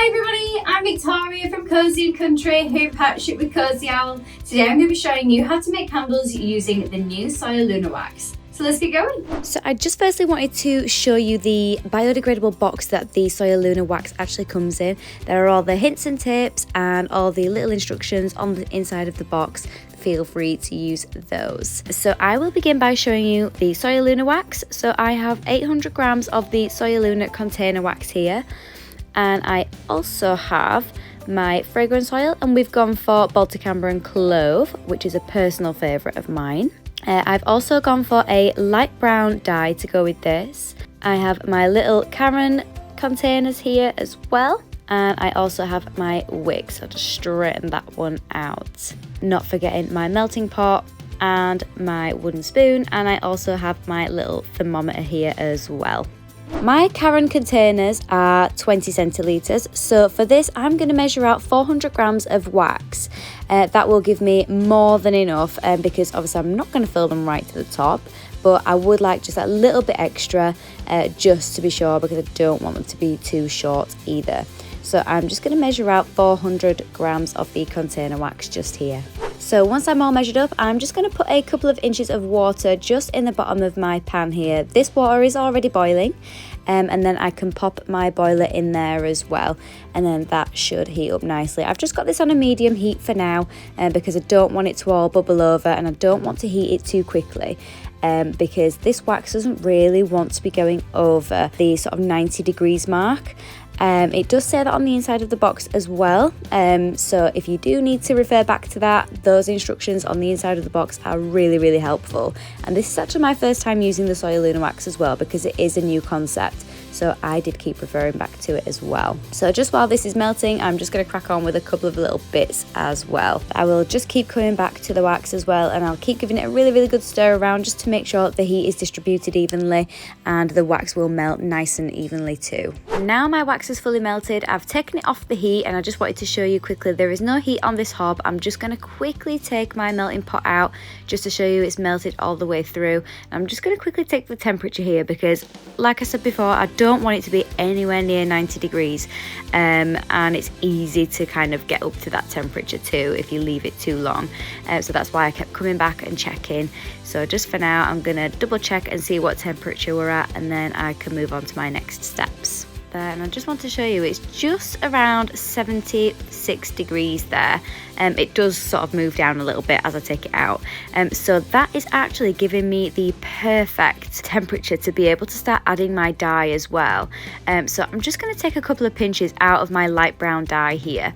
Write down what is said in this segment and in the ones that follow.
Hi everybody, I'm Victoria from Cosy Country, here in partnership with Cosy Owl. Today I'm going to be showing you how to make candles using the new Soyaluna Wax. So let's get going. So I just firstly wanted to show you the biodegradable box that the Soyaluna Wax actually comes in. There are all the hints and tips and all the little instructions on the inside of the box. Feel free to use those. So I will begin by showing you the Soyaluna Wax. So I have 800 grams of the Soyaluna container wax here. And I also have my fragrance oil, and we've gone for Baltic Amber and Clove, which is a personal favourite of mine. I've also gone for a light brown dye to go with this. I have my little Karen containers here as well. And I also have my wick, so I'll just straighten that one out. Not forgetting my melting pot and my wooden spoon. And I also have my little thermometer here as well. My Karen containers are 20 centilitres, so for this I'm going to measure out 400 grams of wax. That will give me more than enough because obviously I'm not going to fill them right to the top, but I would like just a little bit extra just to be sure, because I don't want them to be too short either. So I'm just going to measure out 400 grams of the container wax just here. So once I'm all measured up, I'm just going to put a couple of inches of water just in the bottom of my pan here. This water is already boiling, and then I can pop my boiler in there as well, and then that should heat up nicely. I've just got this on a medium heat for now because I don't want it to all bubble over, and I don't want to heat it too quickly. Because this wax doesn't really want to be going over the sort of 90 degrees mark. It does say that on the inside of the box as well, so if you do need to refer back to that, those instructions on the inside of the box are really helpful. And this is actually my first time using the Soyaluna Wax as well, because it is a new concept, so I did keep referring back to it as well. So just while this is melting, I'm just going to crack on with a couple of little bits as well. I will just keep coming back to the wax as well, and I'll keep giving it a really good stir around just to make sure that the heat is distributed evenly and the wax will melt nice and evenly too. Now my wax is fully melted, I've taken it off the heat, and I just wanted to show you quickly there is no heat on this hob. I'm just going to quickly take my melting pot out just to show you it's melted all the way through. I'm just going to quickly take the temperature here because, like I said before, I don't want it to be anywhere near 90 degrees, and it's easy to kind of get up to that temperature too if you leave it too long, so that's why I kept coming back and checking. So just for now I'm going to double check and see what temperature we're at, and then I can move on to my next steps. And I just want to show you it's just around 76 degrees there. It does sort of move down a little bit as I take it out, so that is actually giving me the perfect temperature to be able to start adding my dye as well. So I'm just going to take a couple of pinches out of my light brown dye here.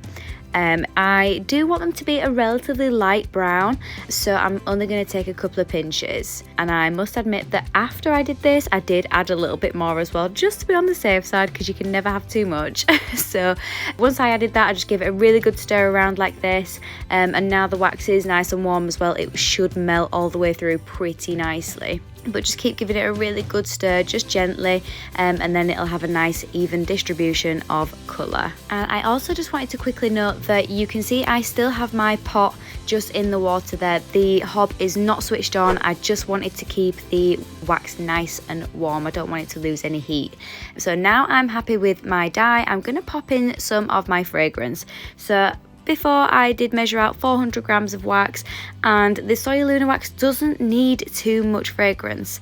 I do want them to be a relatively light brown, so I'm only going to take a couple of pinches. And I must admit that after I did this, I did add a little bit more as well, just to be on the safe side, because you can never have too much. So once I added that, I just give it a really good stir around like this, and now the wax is nice and warm as well. It should melt all the way through pretty nicely. But just keep giving it a really good stir, just gently, and then it'll have a nice even distribution of colour. And I also just wanted to quickly note that you can see I still have my pot just in the water there. The hob is not switched on. I just wanted to keep the wax nice and warm. I don't want it to lose any heat. So now I'm happy with my dye. I'm going to pop in some of my fragrance. So before I did measure out 400 grams of wax, and the Soyaluna Wax doesn't need too much fragrance,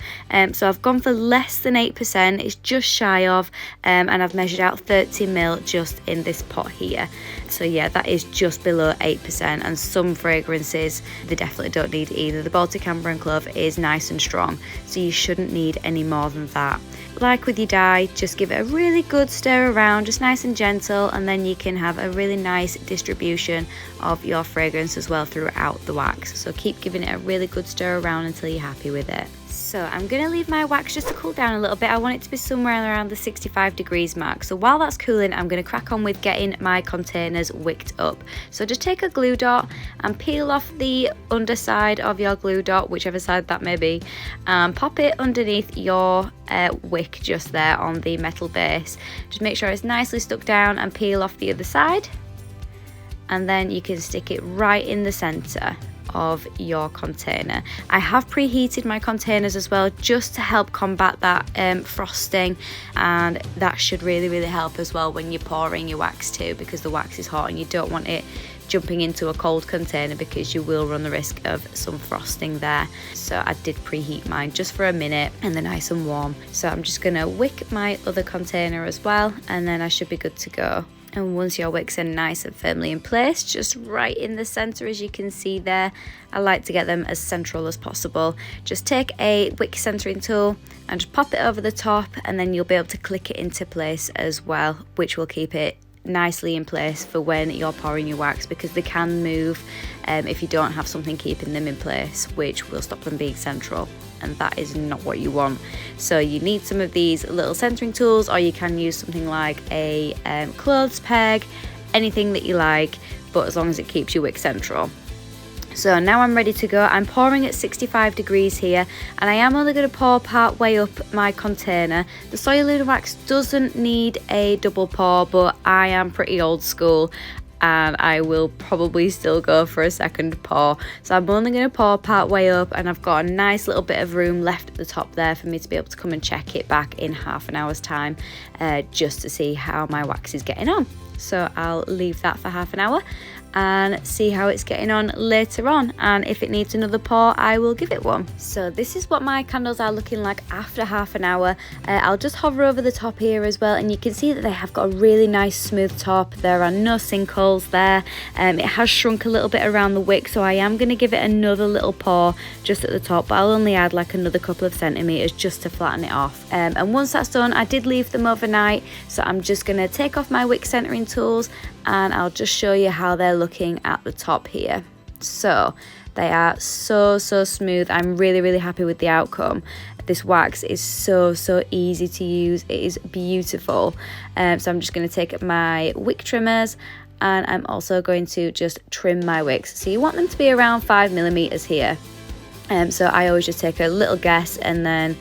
so I've gone for less than 8%, it's just shy of, and I've measured out 30 ml just in this pot here. So yeah, that is just below 8%, and some fragrances they definitely don't need either. The Baltic Amber and Clove is nice and strong, so you shouldn't need any more than that. Like with your dye, just give it a really good stir around, just nice and gentle, and then you can have a really nice distribution of your fragrance as well throughout the wax. So keep giving it a really good stir around until you're happy with it. So I'm going to leave my wax just to cool down a little bit. I want it to be somewhere around the 65 degrees mark. So while that's cooling, I'm going to crack on with getting my containers wicked up. So just take a glue dot and peel off the underside of your glue dot, whichever side that may be, and pop it underneath your wick just there on the metal base. Just make sure it's nicely stuck down and peel off the other side. And then you can stick it right in the center. of your container. I have preheated my containers as well, just to help combat that frosting, and that should really help as well when you're pouring your wax too, because the wax is hot and you don't want it jumping into a cold container because you will run the risk of some frosting there. So I did preheat mine just for a minute and they're nice and warm. So I'm just gonna wick my other container as well, and then I should be good to go. And once your wicks are nice and firmly in place, just right in the center, as you can see there, I like to get them as central as possible. Just take a wick centering tool and just pop it over the top, and then you'll be able to click it into place as well, which will keep it nicely in place for when you're pouring your wax, because they can move if you don't have something keeping them in place, which will stop them being central, and that is not what you want. So you need some of these little centering tools, or you can use something like a clothes peg, anything that you like, but as long as it keeps your wick central. So now I'm ready to go. I'm pouring at 65 degrees here, and I am only going to pour part way up my container. The Soyaluna wax doesn't need a double pour, but I am pretty old school and I will probably still go for a second pour. So I'm only going to pour part way up, and I've got a nice little bit of room left at the top there for me to be able to come and check it back in half an hour's time, just to see how my wax is getting on. So I'll leave that for half an hour and see how it's getting on later on, and if it needs another pour I will give it one. So this is what my candles are looking like after half an hour. I'll just hover over the top here as well, and you can see that they have got a really nice smooth top. There are no sinkholes there. It has shrunk a little bit around the wick, so I am going to give it another little pour just at the top, but I'll only add like another couple of centimeters just to flatten it off. And once that's done, I did leave them overnight, so I'm just going to take off my wick centering tools and I'll just show you how they're looking at the top here. So they are so smooth. I'm really happy with the outcome. This wax is so easy to use. It is beautiful. So I'm just going to take my wick trimmers, and I'm also going to just trim my wicks. So you want them to be around 5mm here. So I always just take a little guess and then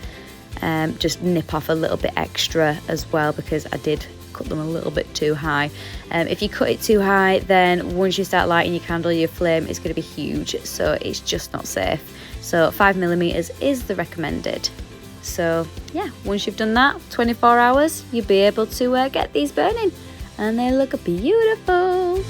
just nip off a little bit extra as well, because I did cut them a little bit too high. If you cut it too high, then once you start lighting your candle, your flame is going to be huge, so it's just not safe. So 5mm is the recommended. So yeah, once you've done that, 24 hours, you'll be able to get these burning, and they look beautiful.